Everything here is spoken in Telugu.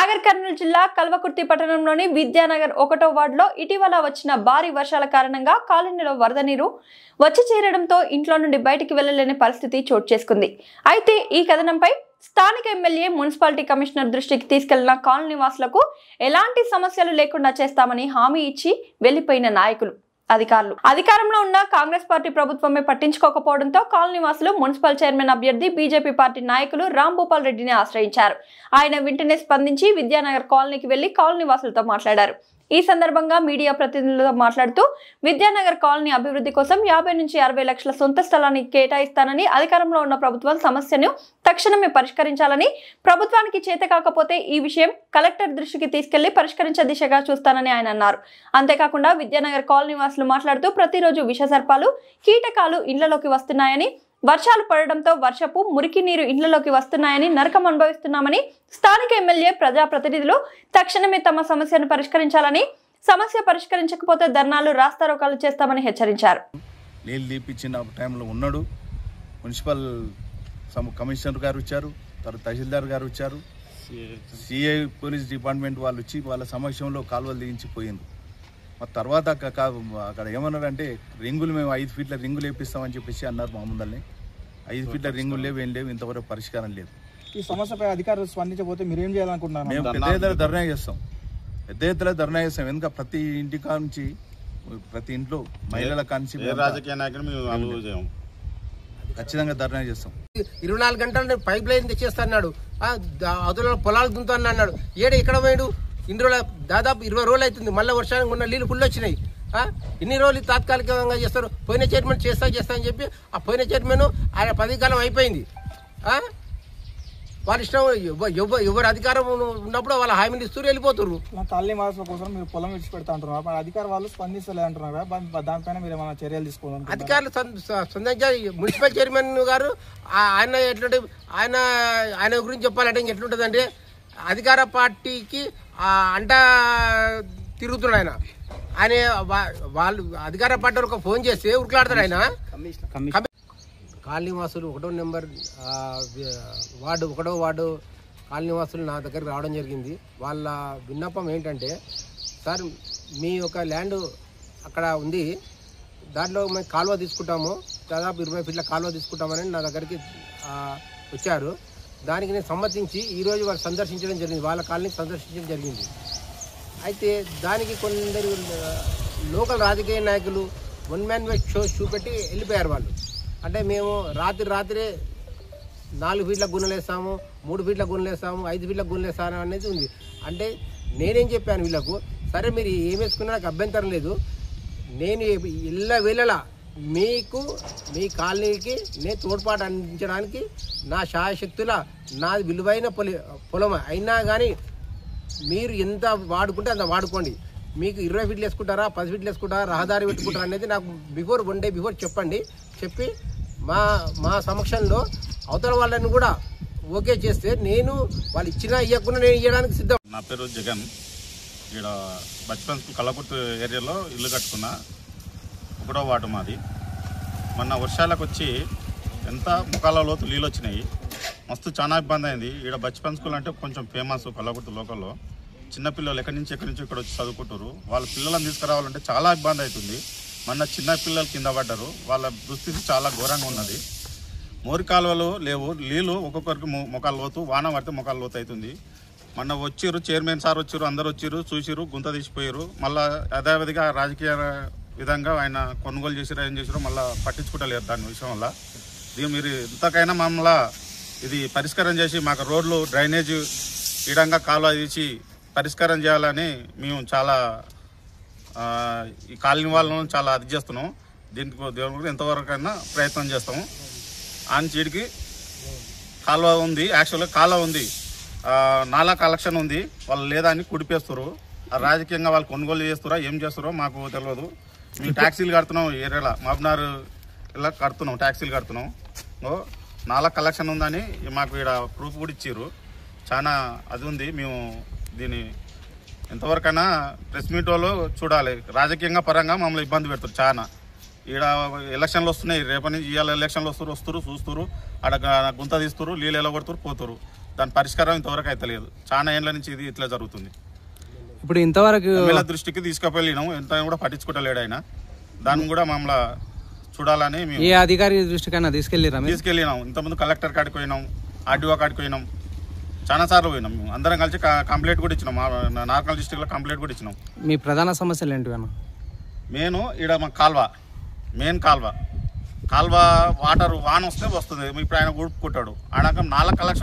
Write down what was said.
నాగర్ కర్నూలు జిల్లా కల్వకుర్తి పట్టణంలోని విద్యానగర్ 1వ వార్డులో ఇటీవల వచ్చిన భారీ వర్షాల కారణంగా కాలనీలో వరద నీరు వచ్చి చేరడంతో ఇంట్లో నుండి బయటికి వెళ్లలేని పరిస్థితి చోటు చేసుకుంది. అయితే ఈ కథనంపై స్థానిక ఎమ్మెల్యే మున్సిపాలిటీ కమిషనర్ దృష్టికి తీసుకెళ్లిన కాలనీ వాసులకు ఎలాంటి సమస్యలు లేకుండా చేస్తామని హామీ ఇచ్చి వెళ్లిపోయిన నాయకులు అధికారంలో ఉన్న కాంగ్రెస్ పార్టీ ప్రభుత్వమే పట్టించుకోకపోవడంతో కాలనీ వాసులు మున్సిపల్ చైర్మన్ అభ్యర్థి బీజేపీ పార్టీ నాయకులు రాంభూపాల్ రెడ్డిని ఆశ్రయించారు. ఆయన వెంటనే స్పందించి విద్యానగర్ కాలనీకి వెళ్లి కాలనీ వాసులతో మాట్లాడారు. ఈ సందర్భంగా మీడియా ప్రతినిధులతో మాట్లాడుతూ విద్యానగర్ కాలనీ అభివృద్ధి కోసం 50 నుంచి 60 లక్షల సొంత స్థలాన్ని కేటాయిస్తానని, అధికారంలో ఉన్న ప్రభుత్వం సమస్యను తక్షణమే పరిష్కరించాలని, ప్రభుత్వానికి చేత కాకపోతే ఈ విషయం కలెక్టర్ దృష్టికి తీసుకెళ్లి పరిష్కరించే దిశగా చూస్తానని ఆయన అన్నారు. అంతేకాకుండా విద్యానగర్ కాలనీ వాసులు మాట్లాడుతూ ప్రతిరోజు విషసర్పాలు, కీటకాలు ఇళ్లలోకి వస్తున్నాయని, వర్షాలు పడడంతో వర్షపు మురికి నీరు ఇళ్లలోకి వస్తున్నాయని, నరకం అనుభవిస్తున్నామని, స్థానిక ఎమ్మెల్యే ప్రజాప్రతినిధులు తక్షణమే తమ సమస్యను పరిష్కరించాలని, సమస్య పరిష్కరించకపోతే ధర్నాలు, రాస్తారోకాలు చేస్తామని హెచ్చరించారు. నీళ్ళు దీపించిన టైంలో ఉన్నాడు. మున్సిపల్ కమిషనర్ గారు వచ్చారు, తర్వాత తహసీల్దార్ గారు వచ్చారు, సిఐ పోలీస్ డిపార్ట్మెంట్ వాళ్ళు వచ్చి వాళ్ళ సమక్షంలో కాలువలు దించిపోయింది. మరి తర్వాత అక్కడ ఏమన్నారంటే రింగులు మేము 5 ఫీట్ల రింగులు వేపిస్తామని చెప్పేసి అన్నారు. మా ముందల్ని 5 ఫీట్ల రింగులు లేవు, ఏం లేవు, ఇంతవరకు పరిష్కారం లేదు. ఈ సమస్యపై అధికారులు స్పందించకపోతే మీరు ఏం చేయాలనుకుంటున్నారు? మేము పెద్ద ఎత్తున ధర్నా చేస్తాం, ఎందుకంటే ప్రతి ఇంటి కాంచి, ప్రతి ఇంట్లో మహిళల కాంచి రాజకీయ నాయకులు ఖచ్చితంగా ధర్నా చేస్తాం. 24 గంటలు పైప్ లైన్ తెచ్చేస్తాడు, అదుల పొలాలు దుంతాను అన్నాడు. ఇక్కడ పోయాడు? ఇన్ని రోజులు దాదాపు 20 రోజులు అవుతుంది. మళ్ళీ వర్షానికి ఉన్న నీళ్ళు ఫుల్ వచ్చినాయి. ఇన్ని రోజులు తాత్కాలికంగా చేస్తారు. పోయిన చైర్మన్ చేస్తా అని చెప్పి ఆ పోయిన చైర్మన్ ఆయన పదవి కాలం అయిపోయింది. వాళ్ళ ఇష్టం, ఎవరు అధికారం ఉన్నప్పుడు వాళ్ళ హామీలు ఇస్తూ వెళ్ళిపోతారు. కాలనీ వాసుల కోసం మీరు పొలం విడిచిపెడతా అంటున్నారు, అధికార వాళ్ళు స్పందిస్తలేదు అంటున్నారు. దానిపైన మీరు ఏమైనా చర్యలు తీసుకోవాలి? అధికారులు సొంతంగా మున్సిపల్ చైర్మన్ గారు ఆయన ఎట్లుంటే ఆయన గురించి చెప్పాలంటే ఎట్లుంటుంది అంటే అధికార పార్టీకి అంట తిరుగుతున్నాడు ఆయన వాళ్ళు అధికార పార్టీ ఒక ఫోన్ చేస్తే ఉరుకులాడతాడు ఆయన. కాలనీ వాసులు 1వ నెంబర్ వార్డు 1వ వార్డు కాలనీ వాసులు నా దగ్గరికి రావడం జరిగింది. వాళ్ళ విన్నపం ఏంటంటే, సార్ మీ యొక్క ల్యాండ్ అక్కడ ఉంది, దాంట్లో మేము కాలువ తీసుకుంటాము, దాదాపు 20 ఫీట్ల కాలువ తీసుకుంటామని నా దగ్గరికి వచ్చారు. దానికి నేను సమ్మతించి ఈరోజు వాళ్ళు సందర్శించడం జరిగింది, వాళ్ళ కాలనీకి సందర్శించడం జరిగింది. అయితే దానికి కొందరు లోకల్ రాజకీయ నాయకులు 1 మ్యాన్ షోస్ చూపెట్టి వెళ్ళిపోయారు వాళ్ళు. అంటే మేము రాత్రే 4 ఫీట్ల గున్నలు వేస్తాము, 3 ఫీట్ల గున్నలు వేస్తాము, 5 ఫీట్ల గున్నలు వేస్తాము అనేది ఉంది. అంటే నేనేం చెప్పాను వీళ్ళకు, సరే మీరు ఏం వేసుకున్నా నాకు అభ్యంతరం లేదు, నేను వేళలా మీకు మీ కాలనీకి నేను తోడ్పాటు అందించడానికి నా శాయశక్తుల నాది విలువైన పొలం అయినా కానీ మీరు ఎంత వాడుకుంటే అంత వాడుకోండి. మీకు 20 ఫీట్లు వేసుకుంటారా, 10 ఫీట్లు వేసుకుంటారా, రహదారి పెట్టుకుంటారా అనేది నాకు 1 డే బిఫోర్ చెప్పండి. చెప్పి మా సమక్షంలో అవతల వాళ్ళని కూడా ఓకే చేస్తే నేను వాళ్ళు ఇచ్చినా ఇవ్వకుండా నేను ఇవ్వడానికి సిద్ధం. నా పేరు జగన్. ఇక్కడ బచ్పన్ కల్లకుర్తి ఏరియాలో ఇల్లు కట్టుకున్నా. 1వ వార్డు మాది. మొన్న వర్షాలకు వచ్చి ఎంత ముఖాల లోతు నీళ్ళు వచ్చినాయి, మస్తు చాలా ఇబ్బంది అయింది. ఇక్కడ బచ్పన్ స్కూల్ అంటే కొంచెం ఫేమస్ కల్లకుర్తి లోకల్లో. చిన్నపిల్లలు ఎక్కడి నుంచి ఇక్కడ వచ్చి చదువుకుంటారు. వాళ్ళ పిల్లలను తీసుకురావాలంటే చాలా ఇబ్బంది అవుతుంది. మొన్న చిన్న పిల్లలు కింద పడ్డారు, వాళ్ళ దుస్థితి చాలా ఘోరంగా ఉన్నది. మోరి కాలువలు లేవు, నీళ్ళు ఒక్కొక్కరికి మొక్కల లోతు, వాన పడితే మొక్కల లోతు అవుతుంది. మొన్న వచ్చిర్రు, చైర్మన్ సార్ వచ్చిర్రు, అందరు వచ్చిర్రు, చూసిరు, గుంత తీసిపోయారు. మళ్ళీ యథావిధిగా రాజకీయ విధంగా ఆయన కొనుగోలు చేసిరో ఏం చేసిరో మళ్ళీ పట్టించుకుంటలేరు దాని విషయం వల్ల. ఇది మీరు ఇంతకైనా మమ్మల్ని ఇది పరిష్కారం చేసి మాకు రోడ్లు, డ్రైనేజ్ ఈడంగా కాలువ తీసి పరిష్కారం చేయాలని మేము చాలా ఈ కాలనీ వాళ్ళను చాలా అది చేస్తున్నాం. దీనికి ఎంతవరకైనా ప్రయత్నం చేస్తాము. ఆంచీడికి కాలువ ఉంది, యాక్చువల్గా కాలువ ఉంది, నాలా కలెక్షన్ ఉంది, వాళ్ళు లేదా అని కుడిపేస్తారు. రాజకీయంగా వాళ్ళు కొనుగోలు చేస్తారా ఏం చేస్తారో మాకు తెలియదు. మేము ట్యాక్సీలు కడుతున్నాం, ఏరియాలో మాబ్నార్ ఇలా కడుతున్నాం, ట్యాక్సీలు కడుతున్నాం. నాలా కలెక్షన్ ఉందని మాకు ఇక్కడ ప్రూఫ్ కూడా ఇచ్చారు. చాలా అది ఉంది. మేము దీన్ని ఎంతవరకైనా ప్రెస్ మీట్ వాళ్ళు చూడాలి. రాజకీయంగా పరంగా మమ్మల్ని ఇబ్బంది పెడతారు చాలా. ఈడ ఎలక్షన్లు వస్తున్నాయి, రేపటి నుంచి ఇవాళ ఎలక్షన్లు వస్తారు చూస్తారు, ఆడ గుంత తీస్తారు, నీళ్ళు ఎలా కొడుతారు పోతారు. దాని పరిష్కారం ఇంతవరకు అయితే లేదు. చాలా ఏళ్ళ నుంచి ఇది ఇట్లా జరుగుతుంది. ఇప్పుడు ఇంతవరకు ఎమ్మెల్యే దృష్టికి తీసుకుపోయినాము, ఎంత కూడా పట్టించుకోవట్లేడు ఆయన. దాన్ని కూడా మమ్మల్ని చూడాలని మేము ఏ అధికారి దృష్టికైనా తీసుకెళ్ళినాం. ఇంతకుముందు కలెక్టర్ కాడికి పోయినాం, ఆర్డీఓ కాడికి పోయినాం, చాలా సార్లు పోయినాం. మేము అందరం కలిసి కంప్లైంట్ కూడా ఇచ్చినాం. నార్కల్ డిస్ట్రిక్ట్లో కంప్లైంట్ కూడా ఇచ్చినాం. మీ ప్రధాన సమస్యలు ఏంటివన్నా? ఈడ మా మెయిన్ కాల్వ వాటర్ వాన వస్తే వస్తుంది. ఇప్పుడు ఆయన ఊడుపుకుంటాడు. ఆడ 4 కలెక్షన్